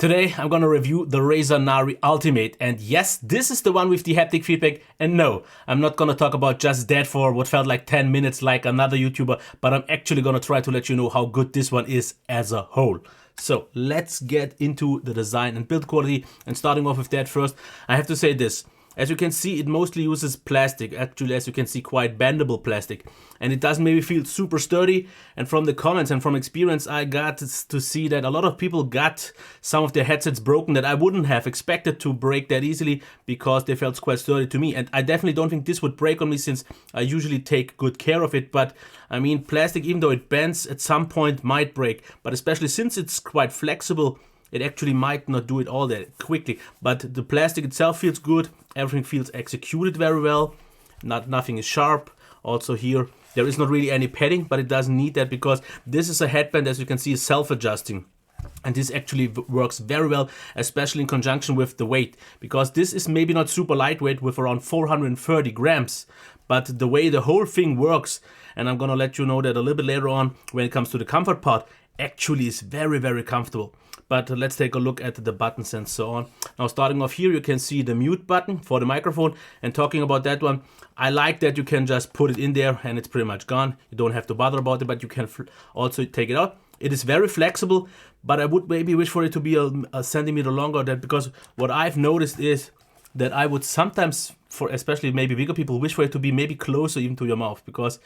Today I'm gonna review the Razer Nari Ultimate, and yes, this is the one with the haptic feedback, and no, I'm not gonna talk about just that for what felt like 10 minutes like another YouTuber, but I'm actually gonna try to let you know how good this one is as a whole. So let's get into the design and build quality, and starting off with that first, I have to say this. As you can see, it mostly uses plastic, actually as you can see quite bendable plastic, and it doesn't maybe feel super sturdy. And from the comments and from experience I got to see that a lot of people got some of their headsets broken that I wouldn't have expected to break that easily because they felt quite sturdy to me, and I definitely don't think this would break on me since I usually take good care of it. But I mean, plastic, even though it bends, at some point might break, but especially since it's quite flexible, it actually might not do it all that quickly. But the plastic itself feels good, everything feels executed very well, nothing is sharp. Also here, there is not really any padding, but it doesn't need that because this is a headband, as you can see, is self-adjusting. And this actually works very well, especially in conjunction with the weight, because this is maybe not super lightweight with around 430 grams, but the way the whole thing works, and I'm gonna let you know that a little bit later on when it comes to the comfort part, actually is very, very comfortable. But let's take a look at the buttons and so on. Now starting off here, you can see the mute button for the microphone, and talking about that one, I like that you can just put it in there and it's pretty much gone. You don't have to bother about it, but you can also take it out. It is very flexible, but I would maybe wish for it to be a centimeter longer, that because what I've noticed is that I would sometimes, for especially maybe bigger people, wish for it to be maybe closer even to your mouth, because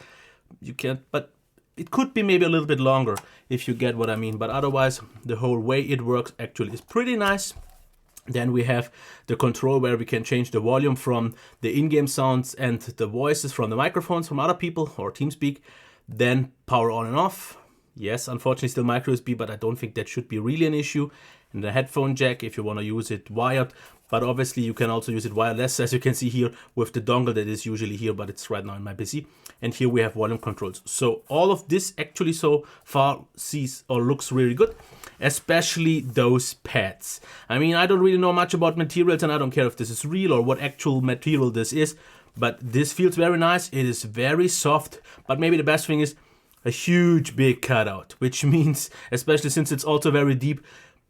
you can't, but it could be maybe a little bit longer, if you get what I mean. But otherwise, the whole way it works actually is pretty nice. Then we have the control where we can change the volume from the in-game sounds and the voices from the microphones from other people or TeamSpeak. Then power on and off. Yes, unfortunately still micro USB, but I don't think that should be really an issue. And the headphone jack if you want to use it wired, but obviously you can also use it wireless, as you can see here with the dongle that is usually here, but it's right now in my PC. And here we have volume controls. So all of this actually so far sees or looks really good, especially those pads. I mean, I don't really know much about materials, and I don't care if this is real or what actual material this is, but this feels very nice. It is very soft, but maybe the best thing is a huge big cutout, which means, especially since it's also very deep,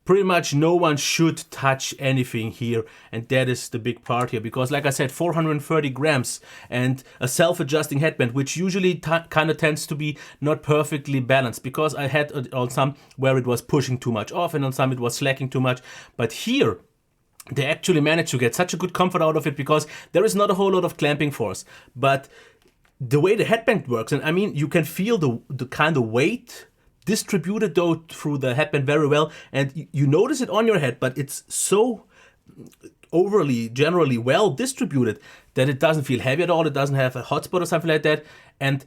pretty much no one should touch anything here, and that is the big part here, because like I said, 430 grams and a self-adjusting headband, which usually kind of tends to be not perfectly balanced, because I had on some where it was pushing too much off and on some it was slacking too much, but here they actually managed to get such a good comfort out of it because there is not a whole lot of clamping force. But the way the headband works, and I mean, you can feel the kind of weight distributed though through the headband very well, and you notice it on your head, but it's so overly generally well distributed that it doesn't feel heavy at all. It doesn't have a hotspot or something like that. And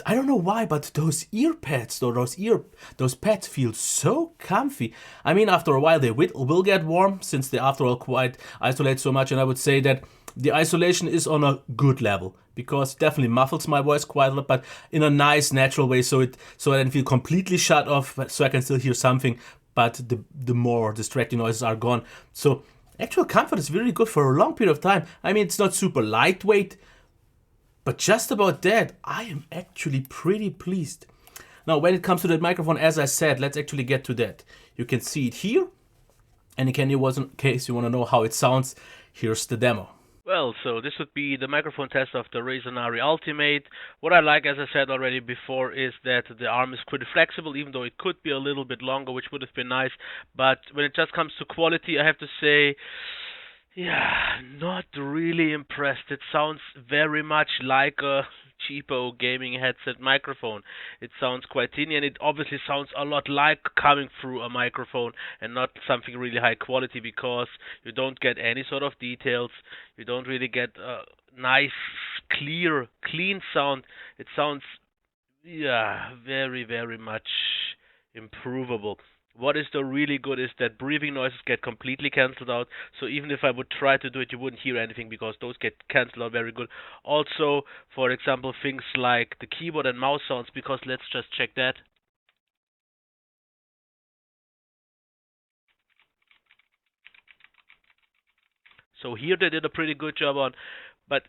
I don't know why, but those ear pads or those pads feel so comfy. I mean, after a while they will get warm, since they after all quite isolate so much, and I would say that the isolation is on a good level, because it definitely muffles my voice quite a lot, but in a nice natural way, so I don't feel completely shut off, so I can still hear something, but the more distracting noises are gone. So actual comfort is really good for a long period of time. I mean, it's not super lightweight, but just about that, I am actually pretty pleased. Now, when it comes to that microphone, as I said, let's actually get to that. You can see it here, and in case you want to know how it sounds, here's the demo. Well, so this would be the microphone test of the Razer Nari Ultimate. What I like, as I said already before, is that the arm is pretty flexible, even though it could be a little bit longer, which would have been nice. But when it just comes to quality, I have to say, yeah, not really impressed. It sounds very much like a cheapo gaming headset microphone. It sounds quite tiny, and it obviously sounds a lot like coming through a microphone and not something really high quality, because you don't get any sort of details. You don't really get a nice, clear, clean sound. It sounds, yeah, very, very much improvable. What is though really good is that breathing noises get completely cancelled out, so even if I would try to do it, you wouldn't hear anything because those get cancelled out very good. Also, for example, things like the keyboard and mouse sounds, because let's just check that. So here they did a pretty good job on, but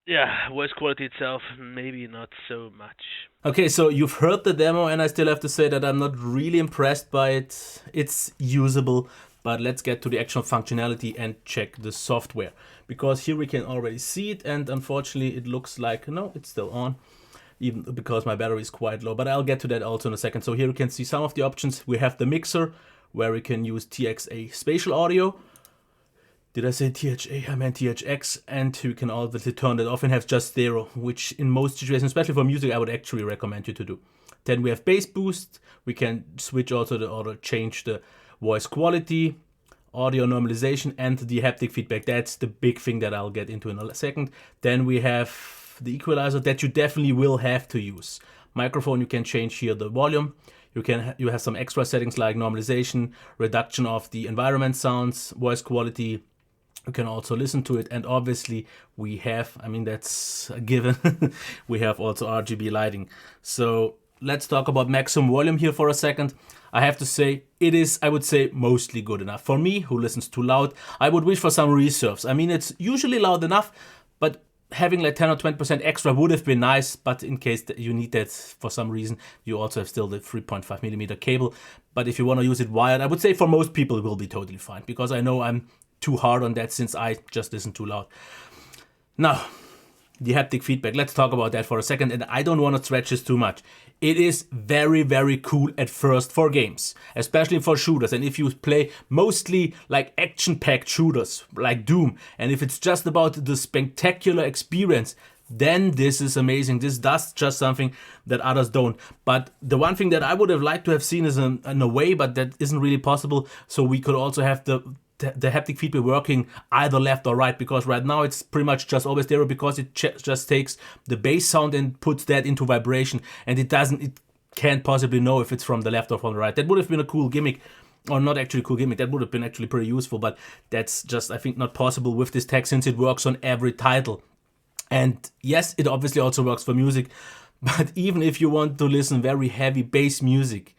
yeah, voice quality itself, maybe not so much. Okay, so you've heard the demo, and I still have to say that I'm not really impressed by it. It's usable, But let's get to the actual functionality and check the software. Because here we can already see it, and unfortunately it looks like, no, it's still on, even because my battery is quite low. But I'll get to that also in a second. So here you can see some of the options. We have the mixer, where we can use TXA spatial audio. Did I say THA? I meant THX. And you can obviously turn that off and have just stereo, which in most situations, especially for music, I would actually recommend you to do. Then we have bass boost. We can switch also or change the voice quality, audio normalization, and the haptic feedback. That's the big thing that I'll get into in a second. Then we have the equalizer that you definitely will have to use. Microphone, you can change here the volume. You have some extra settings like normalization, reduction of the environment sounds, voice quality. You can also listen to it, and obviously we have, I mean, that's a given, we have also RGB lighting. So let's talk about maximum volume here for a second. I have to say, it is, I would say, mostly good enough. For me, who listens too loud, I would wish for some reserves. I mean, it's usually loud enough, but having like 10 or 20% extra would have been nice. But in case that you need that for some reason, you also have still the 3.5mm cable. But if you want to use it wired, I would say for most people it will be totally fine, because I know I'm too hard on that since I just listen too loud. Now, the haptic feedback, let's talk about that for a second, and I don't want to stretch this too much. It is very, very cool at first for games, especially for shooters. And if you play mostly like action-packed shooters like Doom, and if it's just about the spectacular experience, then this is amazing. This does just something that others don't. But the one thing that I would have liked to have seen is in a way, but that isn't really possible. So we could also have the haptic feedback working either left or right, because right now it's pretty much just always stereo, because it just takes the bass sound and puts that into vibration, and it can't possibly know if it's from the left or from the right. That would have been a cool gimmick, or not actually a cool gimmick, that would have been actually pretty useful, but that's just, I think, not possible with this tech, since it works on every title. And yes, it obviously also works for music, but even if you want to listen very heavy bass music,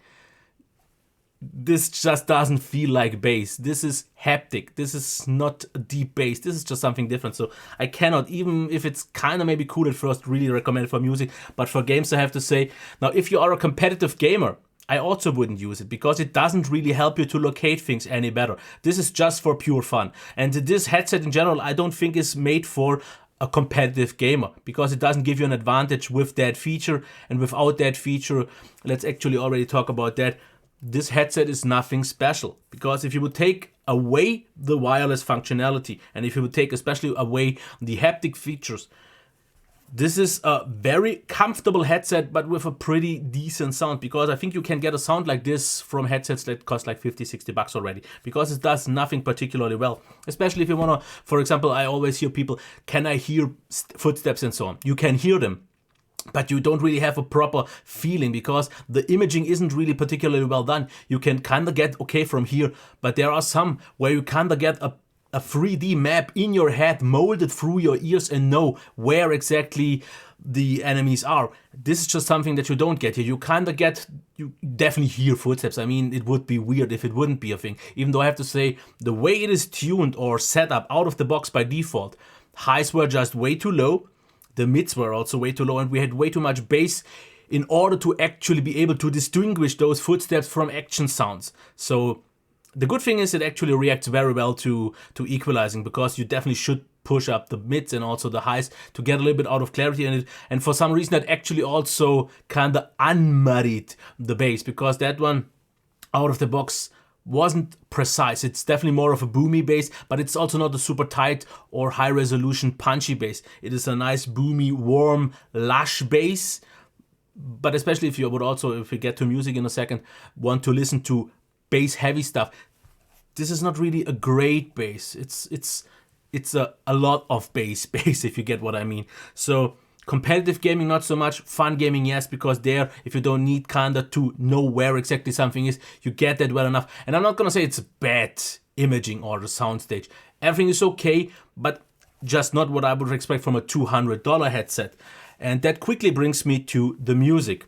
this just doesn't feel like bass. This is haptic. This is not a deep bass. This is just something different. So I cannot, even if it's kind of maybe cool at first, really recommend it for music. But for games, I have to say, now if you are a competitive gamer, I also wouldn't use it, because it doesn't really help you to locate things any better. This is just for pure fun. And this headset in general, I don't think is made for a competitive gamer, because it doesn't give you an advantage with that feature. And without that feature, let's actually already talk about that. This headset is nothing special, because if you would take away the wireless functionality, and if you would take especially away the haptic features, this is a very comfortable headset, but with a pretty decent sound, because I think you can get a sound like this from headsets that cost like 50-60 bucks already, because it does nothing particularly well. Especially if you want to, for example, I always hear people, can I hear footsteps and so on? You can hear them, but you don't really have a proper feeling, because the imaging isn't really particularly well done. You can kind of get okay from here, but there are some where you kind of get a 3D map in your head molded through your ears and know where exactly the enemies are. This is just something that you don't get here. You definitely hear footsteps. I mean, it would be weird if it wouldn't be a thing. Even though I have to say, the way it is tuned or set up out of the box by default, highs were just way too low. The mids were also way too low, and we had way too much bass in order to actually be able to distinguish those footsteps from action sounds. So the good thing is it actually reacts very well to equalizing, because you definitely should push up the mids and also the highs to get a little bit out of clarity in it. And for some reason that actually also kind of unmuddied the bass, because that one out of the box wasn't precise. It's definitely more of a boomy bass, but it's also not a super tight or high resolution punchy bass. It is a nice boomy, warm, lush bass. But especially if you would also, if we get to music in a second, want to listen to bass heavy stuff, this is not really a great bass. It's a lot of bass if you get what I mean. So competitive gaming, not so much. Fun gaming, yes, because there, if you don't need kinda to know where exactly something is, you get that well enough. And I'm not gonna say it's bad imaging or the soundstage. Everything is okay, but just not what I would expect from a $200 headset. And that quickly brings me to the music.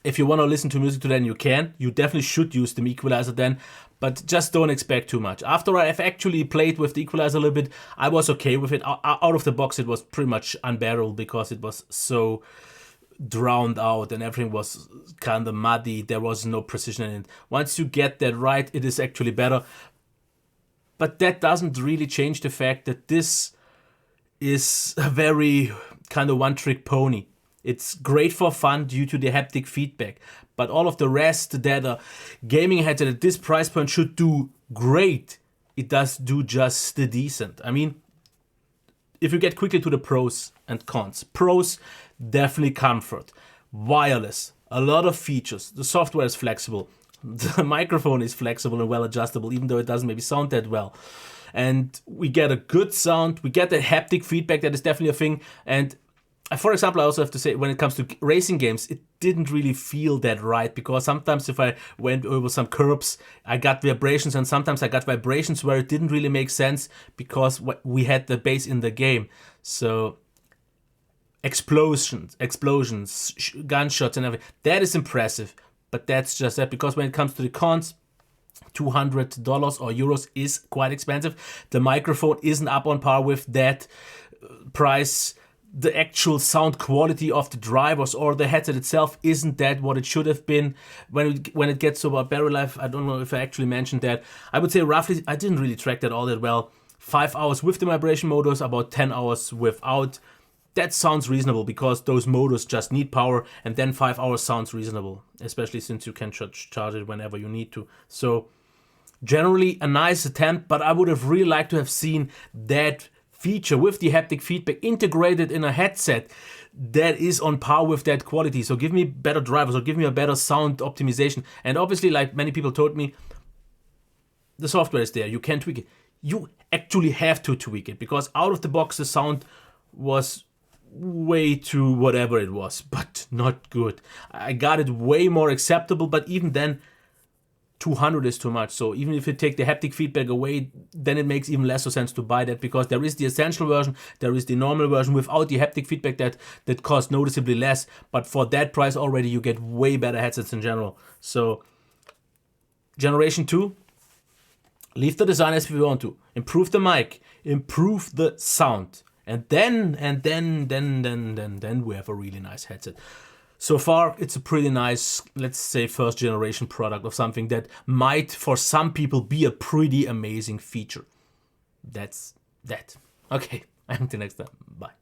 If you want to listen to music to then, you can. You definitely should use the equalizer then, but just don't expect too much. After I've actually played with the equalizer a little bit, I was okay with it. Out of the box, it was pretty much unbearable, because it was so drowned out and everything was kind of muddy. There was no precision in it. Once you get that right, it is actually better. But that doesn't really change the fact that this is a very kind of one-trick pony. It's great for fun due to the haptic feedback, but all of the rest that a gaming headset at this price point should do great, it does do just decent. I mean, if you get quickly to the pros and cons. Pros, definitely comfort. Wireless, a lot of features. The software is flexible. The microphone is flexible and well adjustable, even though it doesn't maybe sound that well. And we get a good sound. We get the haptic feedback, that is definitely a thing. And for example, I also have to say, when it comes to racing games, it didn't really feel that right, because sometimes if I went over some curbs, I got vibrations, and sometimes I got vibrations where it didn't really make sense because we had the bass in the game. So explosions, gunshots and everything, that is impressive, but that's just that, because when it comes to the cons, $200 or euros is quite expensive. The microphone isn't up on par with that price. The actual sound quality of the drivers or the headset itself isn't that what it should have been. When it gets to about battery life, I don't know if I actually mentioned that. I would say roughly, I didn't really track that all that well. 5 hours with the vibration motors, about 10 hours without. That sounds reasonable, because those motors just need power, and then 5 hours sounds reasonable, especially since you can charge it whenever you need to. So generally a nice attempt, but I would have really liked to have seen that feature with the haptic feedback integrated in a headset that is on par with that quality. So give me better drivers, or give me a better sound optimization. And obviously, like many people told me, the software is there, you can tweak it. You actually have to tweak it, because out of the box the sound was way too whatever it was, but not good. I got it way more acceptable, but even then 200 is too much. So even if you take the haptic feedback away, then it makes even less sense to buy that, because there is the essential version, there is the normal version without the haptic feedback that costs noticeably less, but for that price already you get way better headsets in general. So generation 2, leave the design as we want to, improve the mic, improve the sound, and then we have a really nice headset. So far, it's a pretty nice, let's say, first generation product of something that might, for some people, be a pretty amazing feature. That's that. Okay, until next time. Bye.